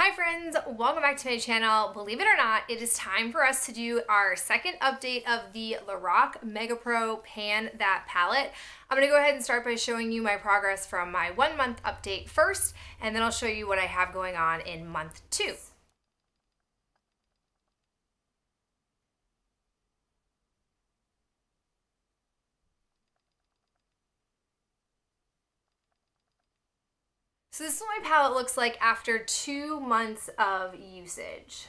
Hi friends, welcome back to my channel. Believe it or not, it is time for us to do our second update of the Lorac Mega Pro Pan That palette. I'm going to go ahead and start by showing you my progress from my 1 month update first, and then I'll show you what I have going on in month 2. So this is what my palette looks like after 2 months of usage.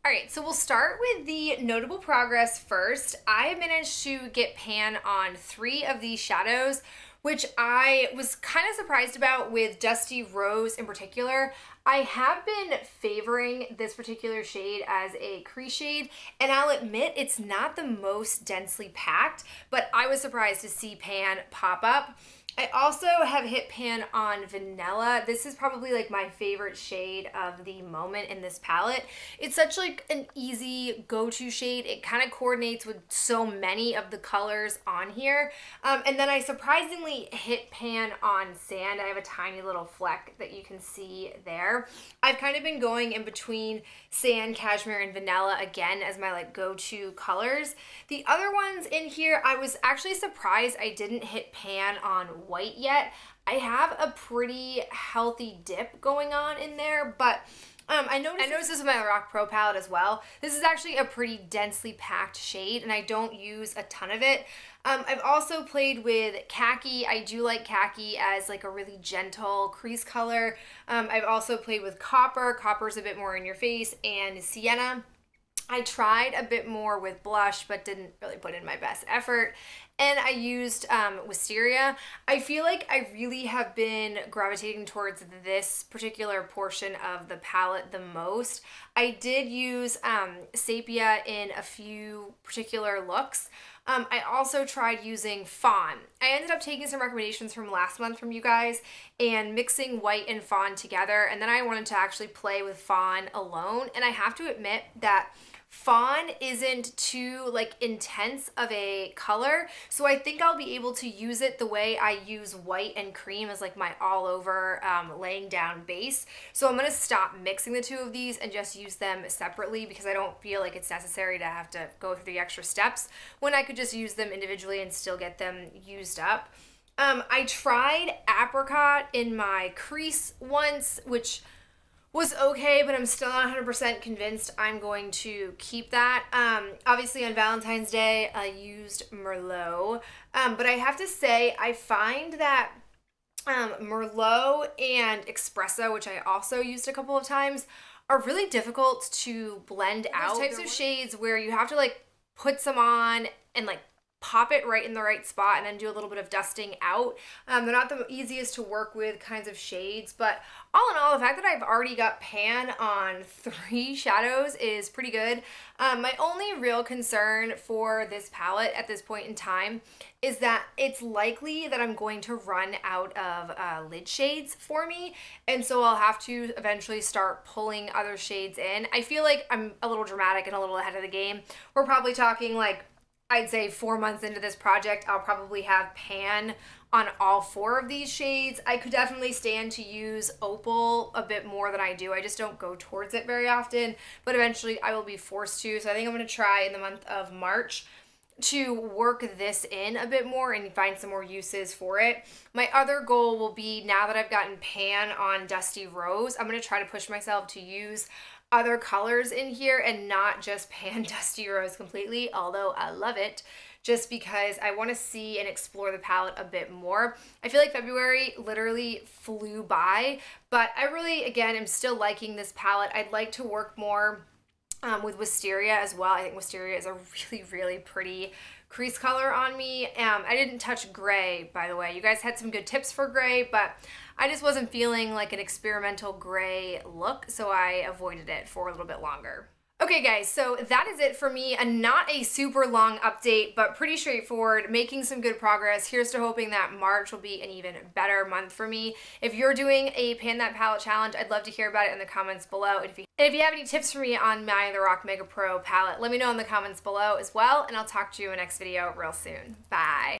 All right, so we'll start with the notable progress first. I managed to get pan on 3 of these shadows, which I was kind of surprised about with Dusty Rose in particular. I have been favoring this particular shade as a crease shade, and I'll admit it's not the most densely packed, but I was surprised to see pan pop up. I also have hit pan on Vanilla. This is probably like my favorite shade of the moment in this palette. It's such like an easy go-to shade. It kind of coordinates with so many of the colors on here. And then I surprisingly hit pan on Sand. I have a tiny little fleck that you can see there. I've kind of been going in between Sand, Cashmere, and Vanilla again as my like go-to colors. The other ones in here, I was actually surprised I didn't hit pan on White yet. I have a pretty healthy dip going on in there, but I noticed this with my Lorac Pro palette as well. This is actually a pretty densely packed shade, and I don't use a ton of it. I've also played with Khaki. I do like Khaki as like a really gentle crease color. I've also played with Copper. Copper's a bit more in your face, and Sienna. I tried a bit more with blush, but didn't really put in my best effort. And I used Wisteria. I feel like I really have been gravitating towards this particular portion of the palette the most. I did use Sepia in a few particular looks. I also tried using Fawn. I ended up taking some recommendations from last month from you guys and mixing White and Fawn together, and then I wanted to actually play with Fawn alone, and I have to admit that Fawn isn't too like intense of a color, so I think I'll be able to use it the way I use White and Cream as like my all over laying down base. So I'm going to stop mixing the two of these and just use them separately because I don't feel like it's necessary to have to go through the extra steps when I could just use them individually and still get them used up. I tried Apricot in my crease once, which was okay, but I'm still not 100% convinced I'm going to keep that. Obviously on Valentine's Day, I used Merlot, but I have to say, I find that Merlot and Espresso, which I also used a couple of times, are really difficult to blend out. There's types of shades where you have to like put some on and like pop it right in the right spot and then do a little bit of dusting out. They're not the easiest to work with kinds of shades, but all in all, the fact that I've already got pan on 3 shadows is pretty good. My only real concern for this palette at this point in time is that it's likely that I'm going to run out of lid shades for me, and so I'll have to eventually start pulling other shades in. I feel like I'm a little dramatic and a little ahead of the game. We're probably talking like, I'd say 4 months into this project, I'll probably have pan on all 4 of these shades. I could definitely stand to use Opal a bit more than I do. I just don't go towards it very often, but eventually I will be forced to. So I think I'm going to try in the month of March to work this in a bit more and find some more uses for it. My other goal will be, now that I've gotten pan on Dusty Rose, I'm going to try to push myself to use other colors in here and not just pan Dusty Rose completely, although I love it, just because I want to see and explore the palette a bit more. I feel like February literally flew by, but I really, again, am still liking this palette. I'd like to work more with Wisteria as well. I think Wisteria is a really, really pretty crease color on me. I didn't touch gray, by the way. You guys had some good tips for gray, but I just wasn't feeling like an experimental gray look, so I avoided it for a little bit longer. Okay guys, so that is it for me. Not a super long update, but pretty straightforward, making some good progress. Here's to hoping that March will be an even better month for me. If you're doing a Pan That Palette challenge, I'd love to hear about it in the comments below. And if you have any tips for me on my The Rock Mega Pro palette, let me know in the comments below as well, and I'll talk to you in the next video real soon. Bye.